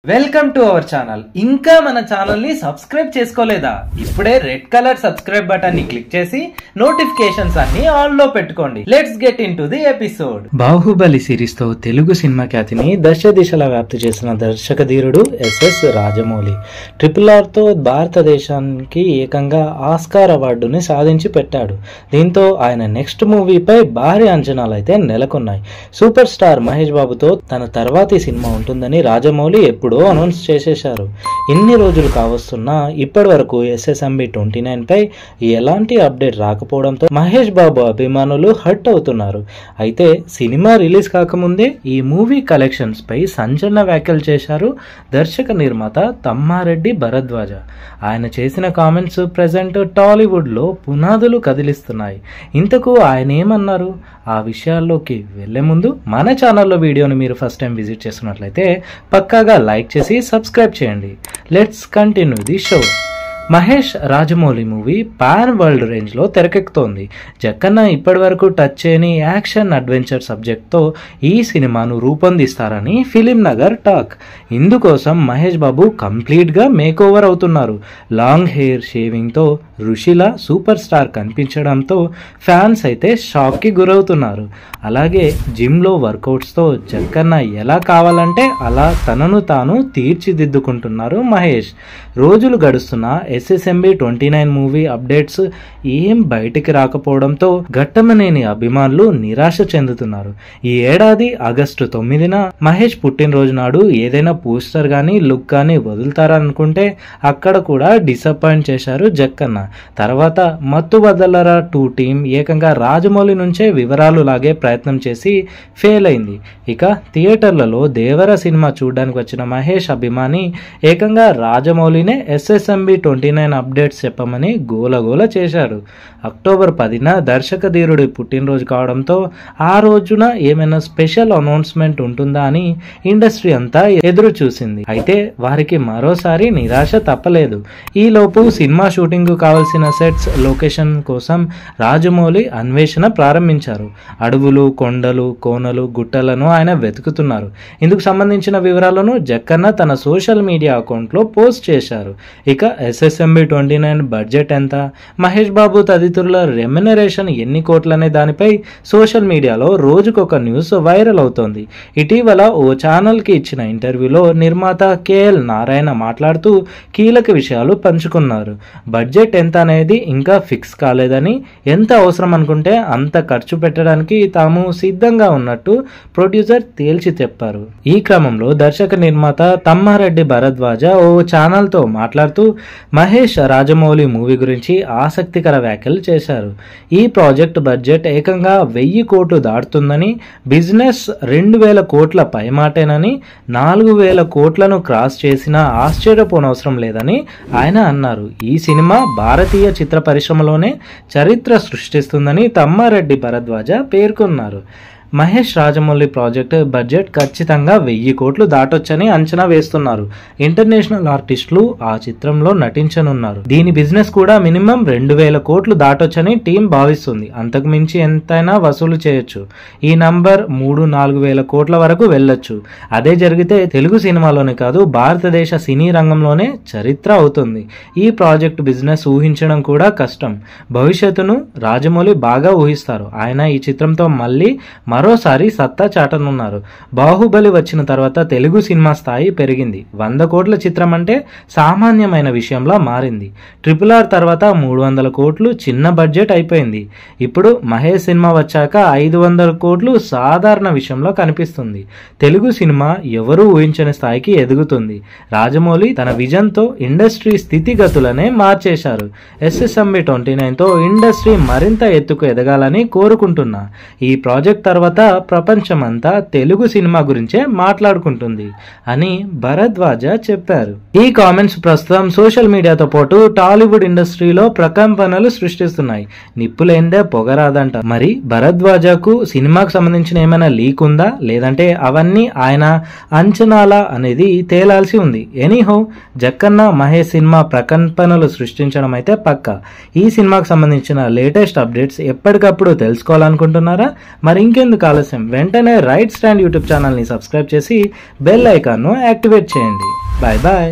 Welcome to our channel. ఇంకా మన channel ని సబ్స్క్రైబ్ చేసుకోలేదా? ఇప్పుడే రెడ్ కలర్ సబ్స్క్రైబ్ బటన్ ని క్లిక్ చేసి నోటిఫికేషన్స్ అన్ని ఆన్ లో పెట్టుకోండి. Let's get in to the episode. Baahubali series తో తెలుగు సినిమా ఖ్యాతిని దశ దిశలా వ్యాప్తి చేసిన దర్శక ధీరుడు ఎస్ఎస్ రాజమౌళి RRR తో భారతదేశానికి ఏకంగా ఆస్కార్ అవార్డుని సాధించి పెట్టాడు. దీంతో ఆయన నెక్స్ట్ మూవీపై భారీ అంచనాలు అయితే నెలకొన్నాయి. సూపర్ స్టార్ మహేష్ బాబుతో తన తర్వాతి సినిమా ఉంటుందని రాజమౌళి ఎప్పుడో అనౌన్స్ చేసేశారు. ఇన్ని రోజులు కావస్తున్నా ఇప్పటి వరకు SSMB 29 పై ఎలాంటి అప్డేట్ రాకపోవడంతో మహేష్ బాబు అభిమానులు హర్ట్ అవుతున్నారు. అయితే సినిమా రిలీజ్ కాకముందే ఈ మూవీ కలెక్షన్స్ పై సంచలన వ్యాఖ్యలు చేశారు దర్శక నిర్మాత తమ్మారెడ్డి భరద్వాజ. ఆయన చేసిన కామెంట్స్ ప్రెజెంట్ టాలీవుడ్ లో పునాదులు కదిలిస్తున్నాయి. ఇంతకు ఆయన ఏమన్నారు? ఆ విషయాల్లోకి వెళ్లే ముందు మన ఛానల్లో వీడియోని మీరు ఫస్ట్ టైం విజిట్ చేస్తున్నట్లయితే పక్కాగా లైక్ చేసి సబ్స్క్రైబ్ చేయండి. Let's continue the show. Mahesh Rajamouli movie pan world range లో తెరకెక్కుతోంది. జక్కన్న ఇప్పటి వరకు టచ్ చేయని యాక్షన్ అడ్వెంచర్ సబ్జెక్ట్ తో ఈ సినిమాను రూపొందిస్తారని ఫిలిం నగర్ టాక్. ఇందుకోసం మహేష్ బాబు కంప్లీట్ గా మేక్ ఓవర్ అవుతున్నారు. లాంగ్ హెయిర్ షేవింగ్ తో ఋషిలా సూపర్ స్టార్ కనిపించడంతో ఫ్యాన్స్ అయితే షాక్ కి గురవుతున్నారు. అలాగే జిమ్ లో వర్కౌట్స్ తో జక్కన్న ఎలా కావాలంటే అలా తనను తాను తీర్చిదిద్దుకుంటున్నారు మహేష్. రోజులు గడుస్తున్నా SSMB 29 మూవీ అప్డేట్స్ ఏం బయటికి రాకపోవడంతో ఘట్టమనేని అభిమానులు నిరాశ చెందుతున్నారు. ఈ ఏడాది ఆగస్టు 9న మహేష్ పుట్టినరోజు నాడు ఏదైనా పోస్టర్ గానీ లుక్ గానీ వదులుతారనుకుంటే అక్కడ కూడా డిసప్పాయింట్ చేశారు జక్కన్న. తర్వాత మత్తు వదలరా 2 టీం ఏకంగా రాజమౌళి నుంచే వివరాలు లాగే ప్రయత్నం చేసి ఫెయిల్ అయింది. ఇక థియేటర్లలో దేవర సినిమా చూడడానికి వచ్చిన మహేష్ అభిమాని ఏకంగా రాజమౌళినే SSMB 29 అప్డేట్స్ చెప్పమని గోలగోల చేశారు. అక్టోబర్ 10న దర్శక ధీరుడి పుట్టినరోజు కావడంతో ఆ రోజున ఏమైనా స్పెషల్ అనౌన్స్మెంట్ ఉంటుందా అని ఇండస్ట్రీ అంతా ఎదురు చూసింది. అయితే వారికి మరోసారి నిరాశ తప్పలేదు. ఈలోపు సినిమా షూటింగ్ కావాల్సిన సెట్స్ లొకేషన్ కోసం రాజమౌళి అన్వేషణ ప్రారంభించారు. అడవులు, కొండలు, కోనలు, గుట్టలను ఆయన వెతుకుతున్నారు. ఇందుకు సంబంధించిన వివరాలను జక్కన్న తన సోషల్ మీడియా అకౌంట్ లో పోస్ట్ చేశారు. ఇక SSMB 29 బడ్జెట్ ఎంత, మహేష్ బాబు తదితరుల రెమ్యునరేషన్ ఎన్ని కోట్లనే దానిపై సోషల్ మీడియాలో రోజుకొక న్యూస్ వైరల్ అవుతోంది. ఇటీవల ఓ ఛానల్ కి ఇచ్చిన ఇంటర్వ్యూలో నిర్మాత KL నారాయణ మాట్లాడుతూ కీలక విషయాలు పంచుకున్నారు. బడ్జెట్ ఎంత అనేది ఇంకా ఫిక్స్ కాలేదని, ఎంత అవసరం అనుకుంటే అంత ఖర్చు పెట్టడానికి తాము సిద్ధంగా ఉన్నట్టు ప్రొడ్యూసర్ తేల్చి చెప్పారు. ఈ క్రమంలో దర్శక నిర్మాత తమ్మారెడ్డి భరద్వాజ ఓ ఛానల్ తో మాట్లాడుతూ మహేష్ రాజమౌళి మూవీ గురించి ఆసక్తికర వ్యాఖ్యలు చేశారు. ఈ ప్రాజెక్ట్ బడ్జెట్ ఏకంగా 1000 కోట్లు దాటుతుందని, బిజినెస్ 2000 కోట్ల పైమాటేనని, 4000 కోట్లను క్రాస్ చేసినా ఆశ్చర్యపోనవసరం లేదని ఆయన అన్నారు. ఈ సినిమా భారతీయ చిత్ర పరిశ్రమలోనే చరిత్ర సృష్టిస్తుందని తమ్మారెడ్డి భరద్వాజ పేర్కొన్నారు. మహేష్ రాజమౌళి ప్రాజెక్ట్ బడ్జెట్ ఖచ్చితంగా 1000 కోట్లు దాటొచ్చని అంచనా వేస్తున్నారు. ఇంటర్నేషనల్ ఆర్టిస్టులు ఆ చిత్రంలో నటించనున్నారు. దీని బిజినెస్ కూడా మినిమం 2000 కోట్లు దాటొచ్చని టీం భావిస్తుంది. అంతకు మించి ఎంతైనా వసూలు చేయొచ్చు. ఈ నంబర్ 3-4 వేల కోట్ల వరకు వెళ్ళొచ్చు. అదే జరిగితే తెలుగు సినిమాలోనే కాదు భారతదేశ సినీ రంగంలోనే చరిత్ర అవుతుంది. ఈ ప్రాజెక్ట్ బిజినెస్ ఊహించడం కూడా కష్టం. భవిష్యత్తును రాజమౌళి బాగా ఊహిస్తారు. ఆయన ఈ చిత్రంతో మళ్ళీ మరోసారి సత్తా చాటనున్నారు. బాహుబలి వచ్చిన తర్వాత తెలుగు సినిమా స్థాయి పెరిగింది. 100 కోట్ల చిత్రం అంటే సామాన్యమైన విషయంలా మారింది. RRR తర్వాత 300 కోట్లు చిన్న బడ్జెట్ అయిపోయింది. ఇప్పుడు మహేష్ సినిమా వచ్చాక 500 కోట్లు సాధారణ విషయంలో కనిపిస్తుంది. తెలుగు సినిమా ఎవరూ ఊహించని స్థాయికి ఎదుగుతుంది. రాజమౌళి తన విజన్ తో ఇండస్ట్రీ స్థితిగతులనే మార్చేశారు. SSMB 29 తో ఇండస్ట్రీ మరింత ఎత్తుకు ఎదగాలని కోరుకుంటున్నా. ఈ ప్రాజెక్ట్ తర్వాత ప్రపంచమంతా తెలుగు సినిమా గురించే మాట్లాడుకుంటుంది అని భరద్వాజ చెప్పారు. ఈ కామెంట్స్ ప్రస్తుతం సోషల్ మీడియాతో పాటు టాలీవుడ్ ఇండస్ట్రీలో ప్రకంపనలు సృష్టిస్తున్నాయి. నిప్పులేందే పొగరాదంట. మరి భరద్వాజకు సినిమాకు సంబంధించిన ఏమైనా లీక్ ఉందా, లేదంటే అవన్నీ ఆయన అంచనాలా అనేది తేలాల్సి ఉంది. ఎనీహౌ జక్కన్న మహేష్ సినిమా ప్రకంపనలు సృష్టించడం అయితే పక్కా. ఈ సినిమాకు సంబంధించిన లేటెస్ట్ అప్డేట్స్ ఎప్పటికప్పుడు తెలుసుకోవాలనుకుంటున్నారా? మరి ఇంకెందుకు ఇంకెందుకు ఆలస్యం, వెంటనే రైట్ స్టాండ్ యూట్యూబ్ ఛానల్ని సబ్స్క్రైబ్ చేసి బెల్ ఐకాన్ను యాక్టివేట్ చేయండి. Bye bye.